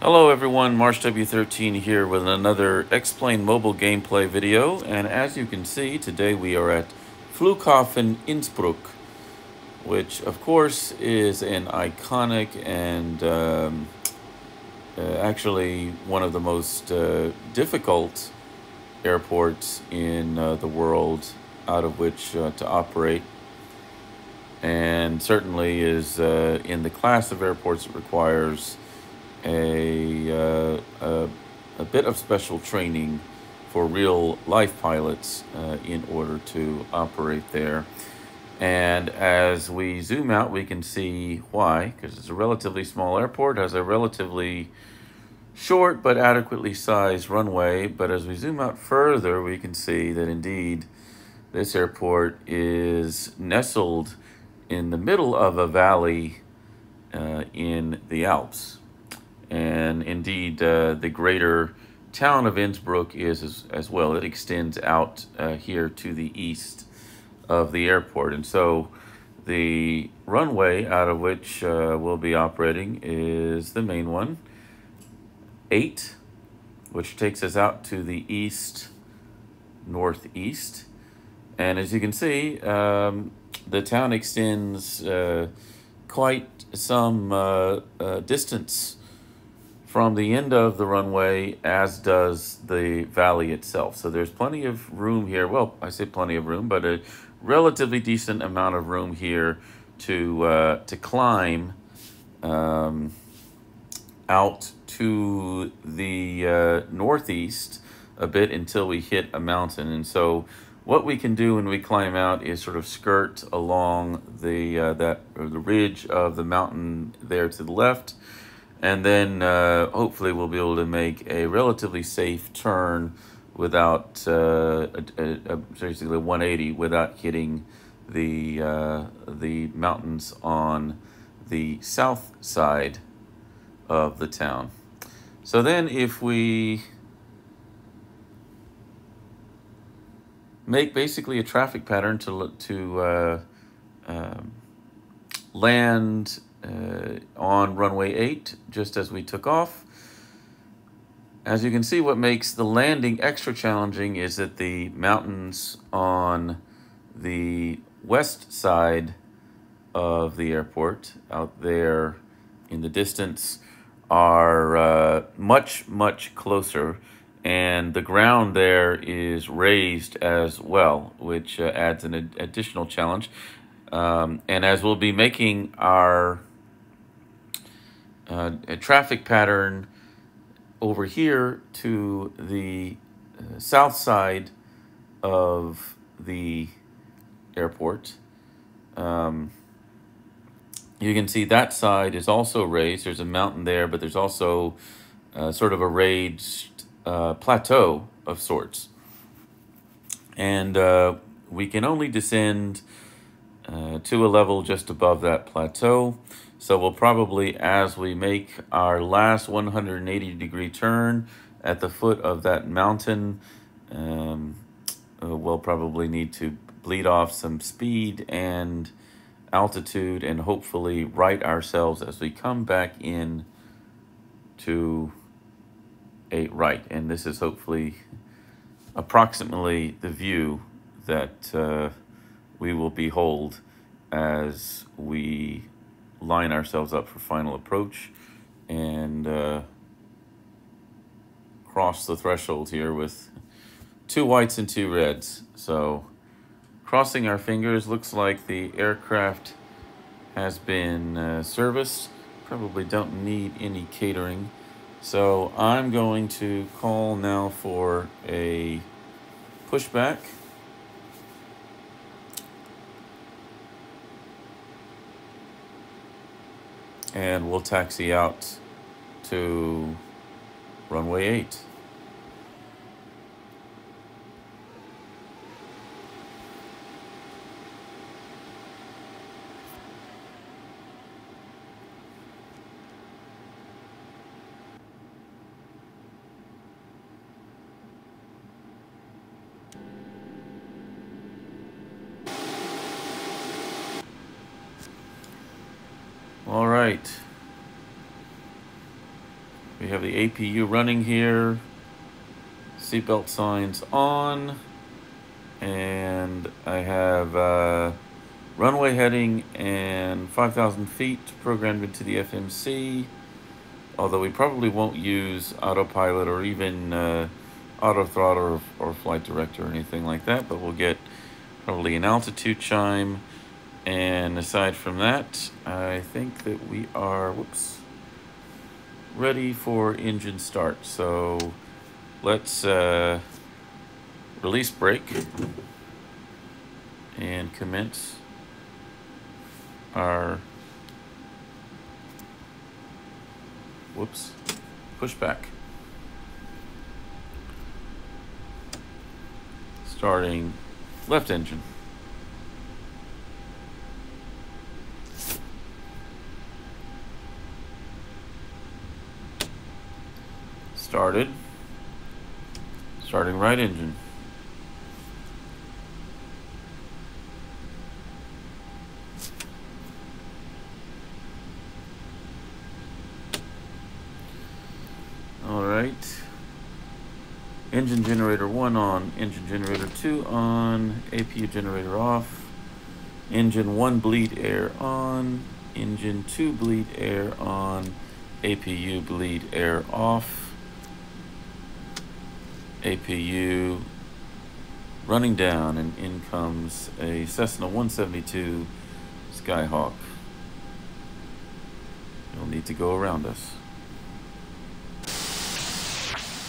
Hello everyone, MarshW13 here with another XPlane mobile gameplay video, and as you can see, today we are at Flughafen Innsbruck, which of course is an iconic and actually one of the most difficult airports in the world out of which to operate, and certainly is in the class of airports that requires a bit of special training for real life pilots in order to operate there. And as we zoom out, we can see why, because it's a relatively small airport, has a relatively short but adequately sized runway. But as we zoom out further, we can see that indeed this airport is nestled in the middle of a valley in the Alps. And indeed, the greater town of Innsbruck is as well. It extends out here to the east of the airport. And so the runway out of which we'll be operating is the main one, 8, which takes us out to the east northeast. And as you can see, the town extends quite some distance from the end of the runway, as does the valley itself. So there's plenty of room here. Well, I say plenty of room, but a relatively decent amount of room here to climb out to the northeast a bit until we hit a mountain. And so what we can do when we climb out is sort of skirt along the ridge of the mountain there to the left. And then hopefully we'll be able to make a relatively safe turn without, basically 180, without hitting the mountains on the south side of the town. So then if we make basically a traffic pattern to land on runway 8, just as we took off. As you can see, what makes the landing extra challenging is that the mountains on the west side of the airport, out there in the distance, are much, much closer, and the ground there is raised as well, which adds an additional challenge. And as we'll be making our a traffic pattern over here to the south side of the airport, you can see that side is also raised. There's a mountain there, but there's also sort of a raised plateau of sorts. And we can only descend to a level just above that plateau. So we'll probably, as we make our last 180-degree turn at the foot of that mountain, we'll probably need to bleed off some speed and altitude and hopefully right ourselves as we come back in to a right. And this is hopefully approximately the view that we will behold as we line ourselves up for final approach and cross the threshold here with 2 whites and 2 reds. So crossing our fingers, looks like the aircraft has been serviced. Probably don't need any catering. So I'm going to call now for a pushback. And we'll taxi out to runway 8. All right. We have the APU running here. Seatbelt signs on. And I have runway heading and 5,000 feet programmed into the FMC. Although we probably won't use autopilot or even auto throttle or flight director or anything like that, but we'll get probably an altitude chime. And aside from that, I think that we are, ready for engine start. So let's release brake and commence our pushback. Starting left engine. Starting right engine. All right. Engine generator 1 on, engine generator 2 on, APU generator off, engine 1 bleed air on, engine 2 bleed air on, APU bleed air off, APU running down, and in comes a Cessna 172 Skyhawk. It'll need to go around us.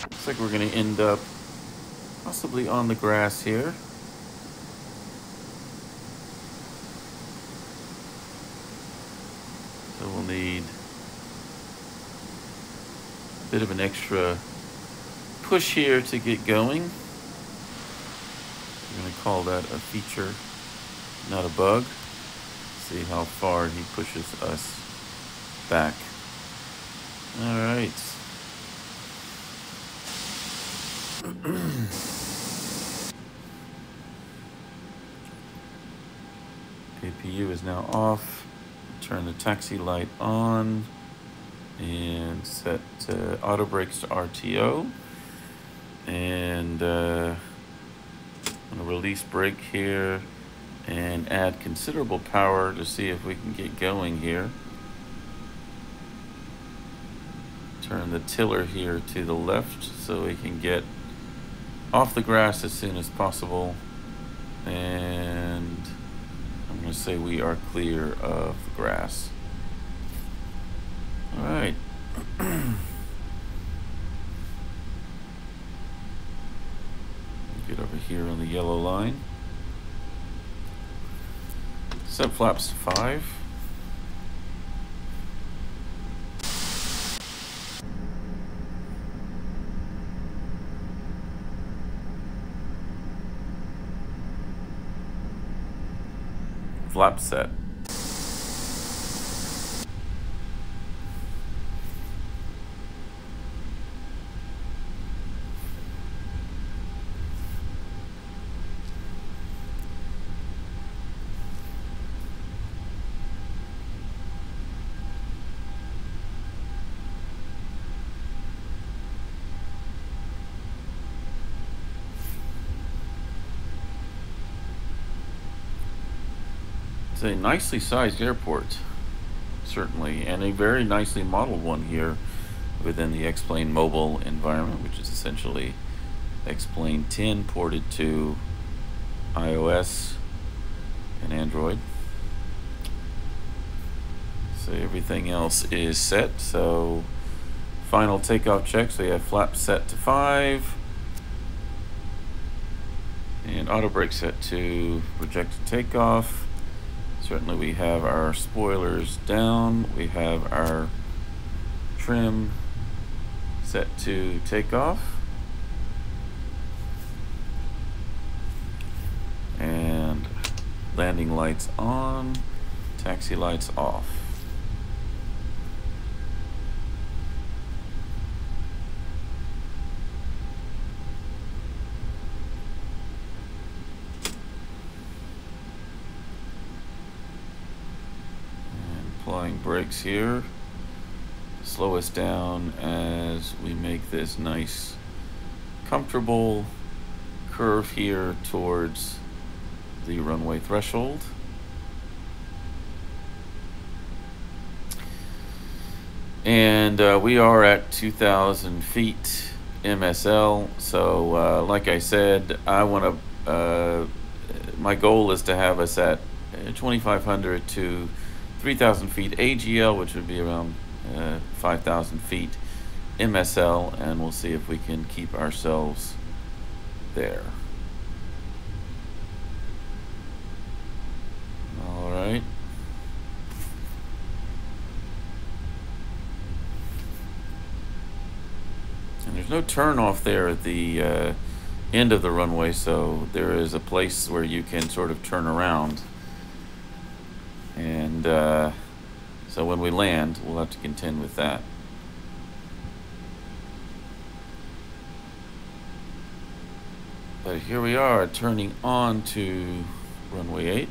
Looks like we're going to end up possibly on the grass here. So we'll need a bit of an extra push here to get going. I'm going to call that a feature, not a bug. See how far he pushes us back. All right. APU is now off. Turn the taxi light on and set auto brakes to RTO. And I'm gonna release brake here and add considerable power to see if we can get going here. Turn the tiller here to the left so we can get off the grass as soon as possible. And I'm gonna say we are clear of the grass. All right. Get over here on the yellow line. Set flaps to 5. Flap set. It's a nicely sized airport, certainly, and a very nicely modeled one here within the XPlane mobile environment, which is essentially XPlane 10 ported to iOS and Android. So everything else is set. So final takeoff check. So you have flap set to 5 and auto brake set to projected takeoff. Certainly we have our spoilers down. We have our trim set to takeoff. And landing lights on, taxi lights off. Applying brakes here. slow us down as we make this nice, comfortable curve here towards the runway threshold. And we are at 2,000 feet MSL. So like I said, I want to, my goal is to have us at 2,500 to 3,000 feet AGL, which would be around 5,000 feet MSL, and we'll see if we can keep ourselves there. All right. And there's no turn off there at the end of the runway, so there is a place where you can sort of turn around. And so when we land, we'll have to contend with that. But here we are, turning on to runway 8.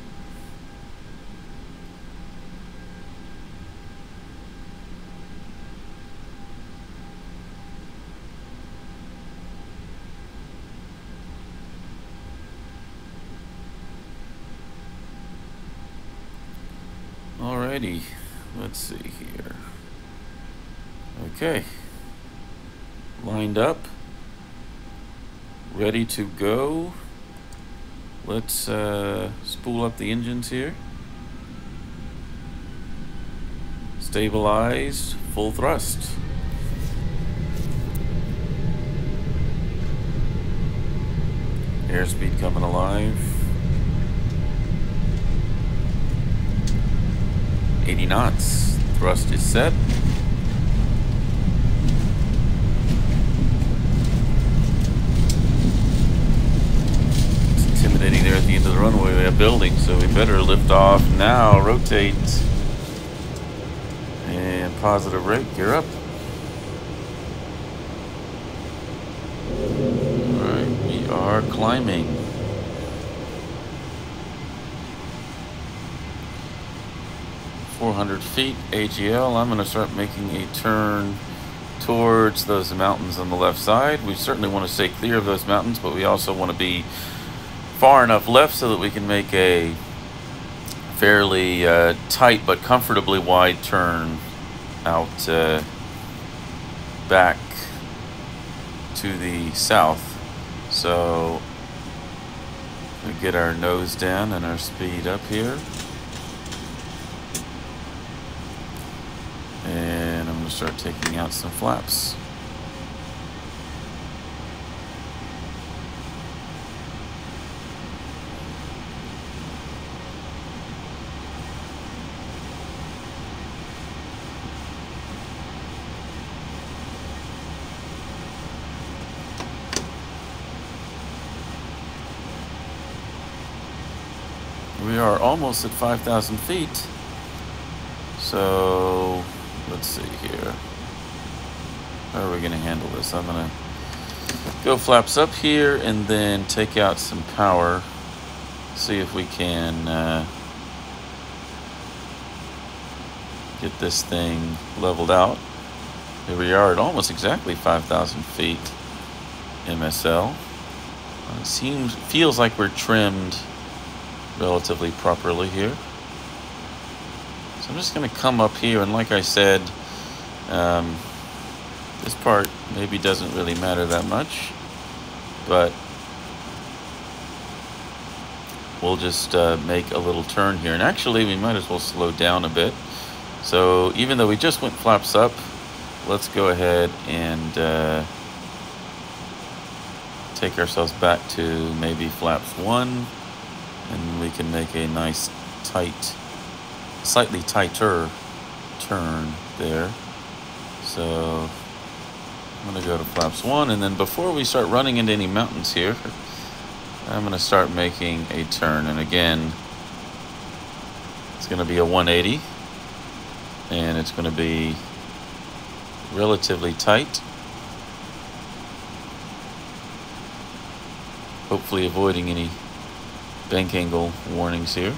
Alrighty, let's see here. Okay, lined up, ready to go. Let's spool up the engines here. Stabilized, full thrust. Airspeed coming alive. 80 knots. Thrust is set. It's intimidating there at the end of the runway. We have buildings, so we better lift off now. Rotate. And positive rate. Gear up. Alright, we are climbing. 400 feet AGL. I'm going to start making a turn towards those mountains on the left side. We certainly want to stay clear of those mountains, but we also want to be far enough left so that we can make a fairly tight but comfortably wide turn out back to the south. So we get our nose down and our speed up here. And I'm going to start taking out some flaps. We are almost at 5,000 feet. So let's see here. How are we going to handle this? I'm going to go flaps up here and then take out some power. See if we can get this thing leveled out. Here we are at almost exactly 5,000 feet MSL. It feels like we're trimmed relatively properly here. So I'm just going to come up here, and like I said, this part maybe doesn't really matter that much, but we'll just make a little turn here. And actually, we might as well slow down a bit. So even though we just went flaps up, let's go ahead and take ourselves back to maybe flaps 1, and we can make a nice tight, slightly tighter turn there. So I'm going to go to flaps 1, and then before we start running into any mountains here, I'm going to start making a turn. And again, it's going to be a 180, and it's going to be relatively tight, hopefully avoiding any bank angle warnings here.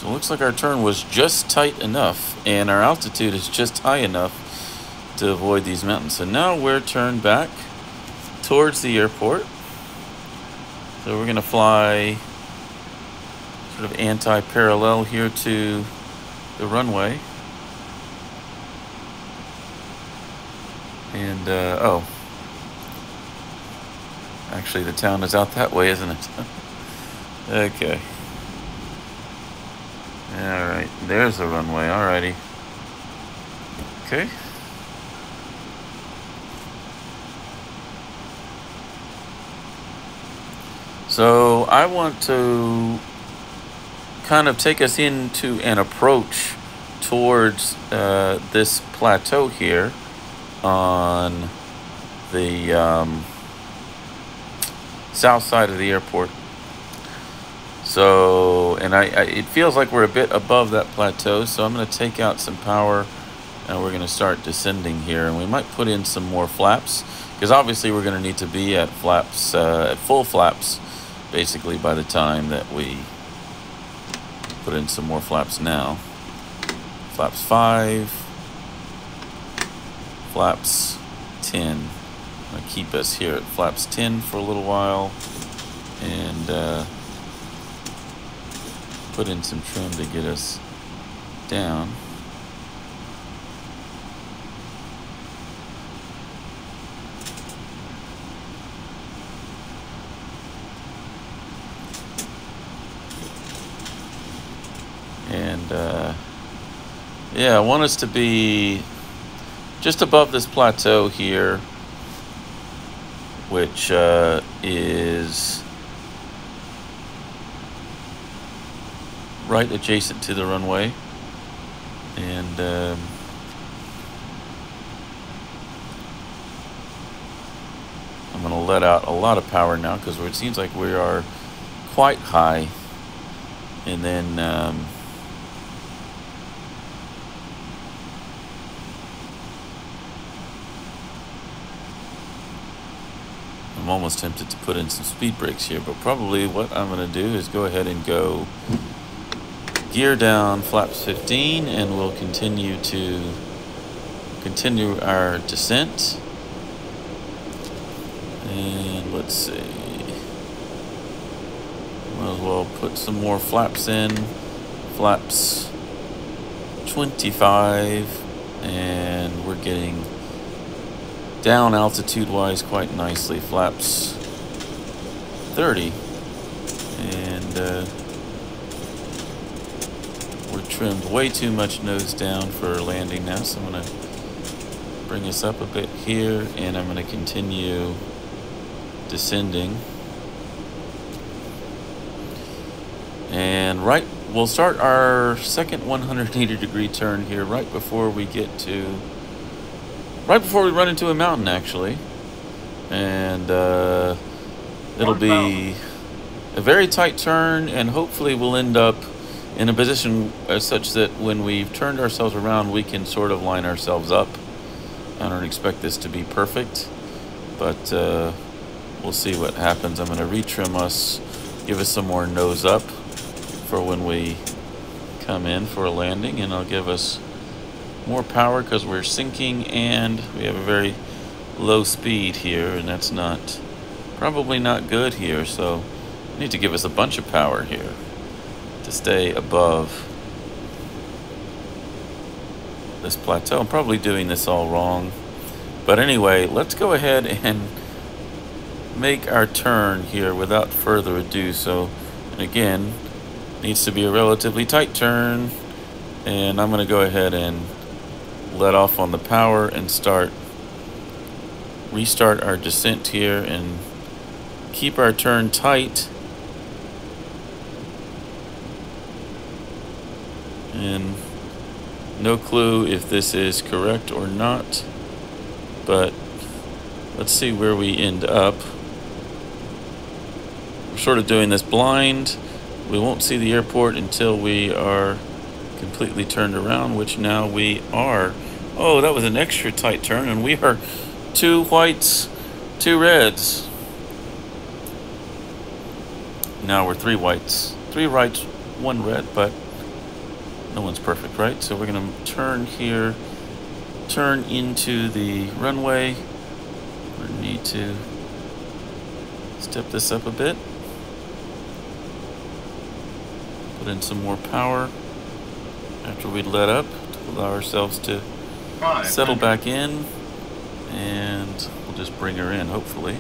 So it looks like our turn was just tight enough, and our altitude is just high enough to avoid these mountains. So now we're turned back towards the airport. So we're gonna fly sort of anti-parallel here to the runway. And, oh. Actually, the town is out that way, isn't it? Okay. Alright, there's the runway, alrighty. Okay. So I want to kind of take us into an approach towards this plateau here on the south side of the airport. So, and it feels like we're a bit above that plateau, so I'm going to take out some power and we're going to start descending here. And we might put in some more flaps, because obviously we're going to need to be at flaps, at full flaps, basically by the time that we put in some more flaps now. Flaps 5, flaps 10. I'm going to keep us here at flaps 10 for a little while, and put in some trim to get us down. And yeah, I want us to be just above this plateau here, which is right adjacent to the runway. And I'm going to let out a lot of power now, because it seems like we are quite high. And then I'm almost tempted to put in some speed brakes here, but probably what I'm going to do is go ahead and go gear down flaps 15, and we'll continue our descent. And let's see, might as well put some more flaps in. Flaps 25, and we're getting down altitude wise quite nicely. Flaps 30, and we're trimmed way too much nose down for landing now, so I'm going to bring us up a bit here, and I'm going to continue descending. And we'll start our second 180 degree turn here right before we run into a mountain, actually. And it'll be a very tight turn, and hopefully we'll end up in a position such that when we've turned ourselves around, we can sort of line ourselves up. I don't expect this to be perfect, but we'll see what happens. I'm going to retrim us, give us some more nose up for when we come in for a landing, and I'll give us more power because we're sinking and we have a very low speed here, and that's probably not good here. So I need to give us a bunch of power here to stay above this plateau. I'm probably doing this all wrong, but anyway, let's go ahead and make our turn here without further ado. So again, needs to be a relatively tight turn, and I'm going to go ahead and let off on the power and restart our descent here and keep our turn tight. And no clue if this is correct or not, but let's see where we end up. We're sort of doing this blind. We won't see the airport until we are completely turned around, which now we are. Oh, that was an extra tight turn, and we are 2 whites, 2 reds. Now we're 3 whites, 3 whites, 1 red, but no one's perfect, right? So we're gonna turn here, turn into the runway. We need to step this up a bit. Put in some more power after we let up to allow ourselves to settle back in, and we'll just bring her in, hopefully.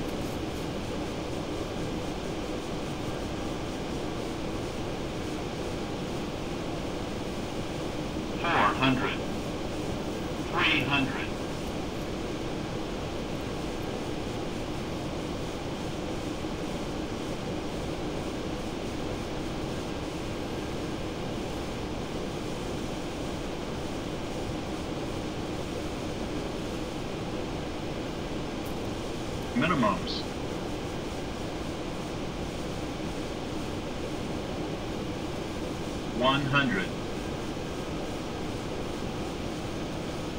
Minimums. $100.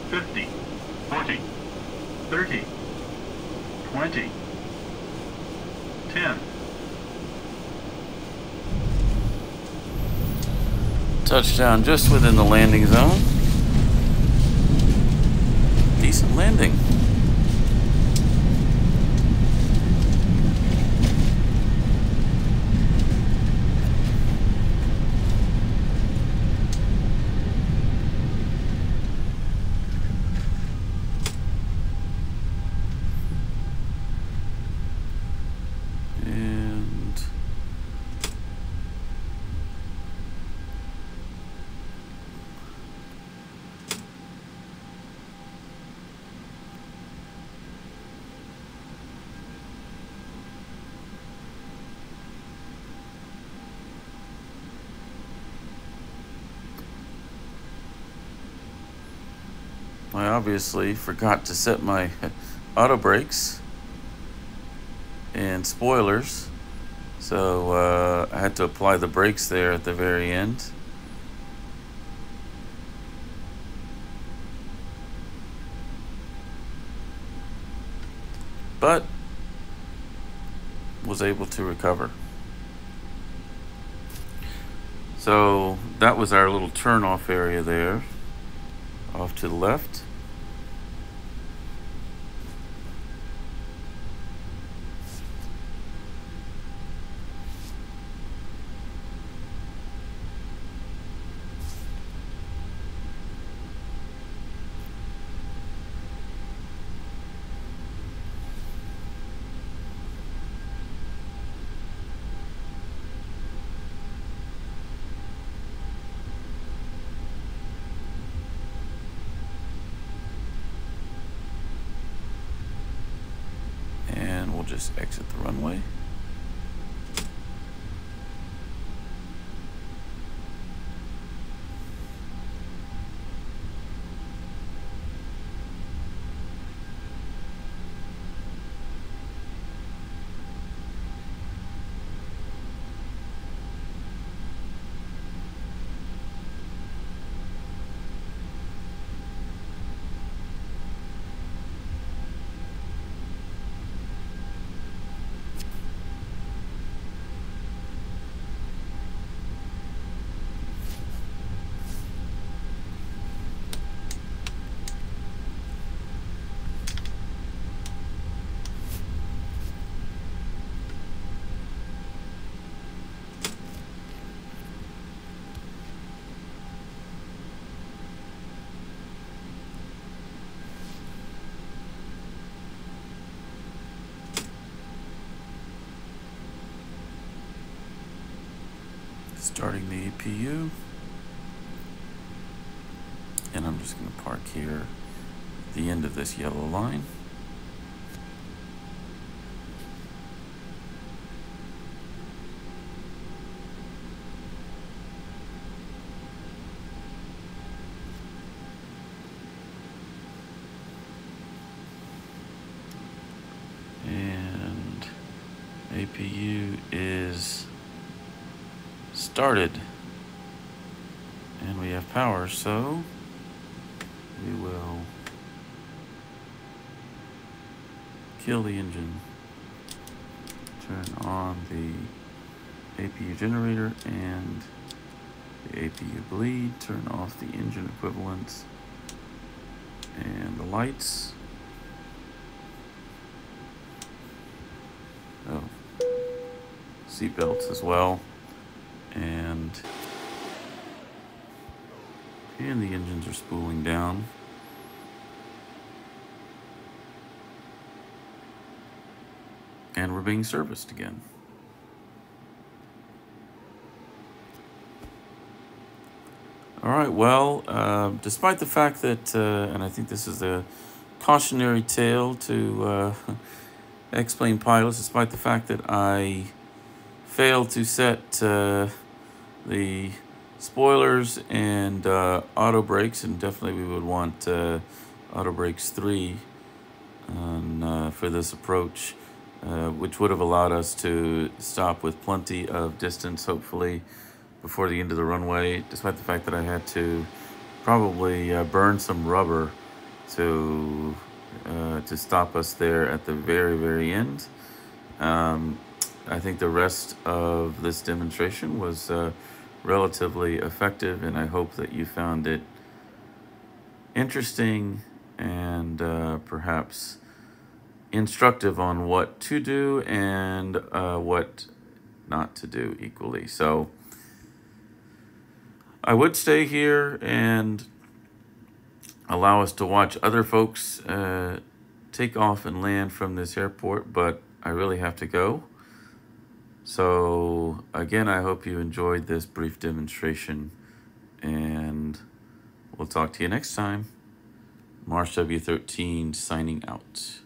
50, 40, 30, 20, 10. Touchdown just within the landing zone. Decent landing. I obviously forgot to set my auto brakes and spoilers, so I had to apply the brakes there at the very end. But was able to recover. So that was our little turn-off area there, off to the left. We'll just exit the runway. Starting the APU, and I'm just going to park here at the end of this yellow line. And APU is started, and we have power, so we will kill the engine, turn on the APU generator, and the APU bleed, turn off the engine equivalents and the lights. Oh, seat belts as well. And the engines are spooling down. And we're being serviced again. All right, well, despite the fact that, and I think this is a cautionary tale to XPlane pilots, despite the fact that I failed to set the spoilers and auto brakes, and definitely we would want auto brakes 3 on, for this approach, which would have allowed us to stop with plenty of distance, hopefully, before the end of the runway, despite the fact that I had to probably burn some rubber to stop us there at the very, very end. I think the rest of this demonstration was relatively effective, and I hope that you found it interesting and perhaps instructive on what to do and what not to do equally. So I would stay here and allow us to watch other folks take off and land from this airport, but I really have to go. So again, I hope you enjoyed this brief demonstration, and we'll talk to you next time. Marsh W13 signing out.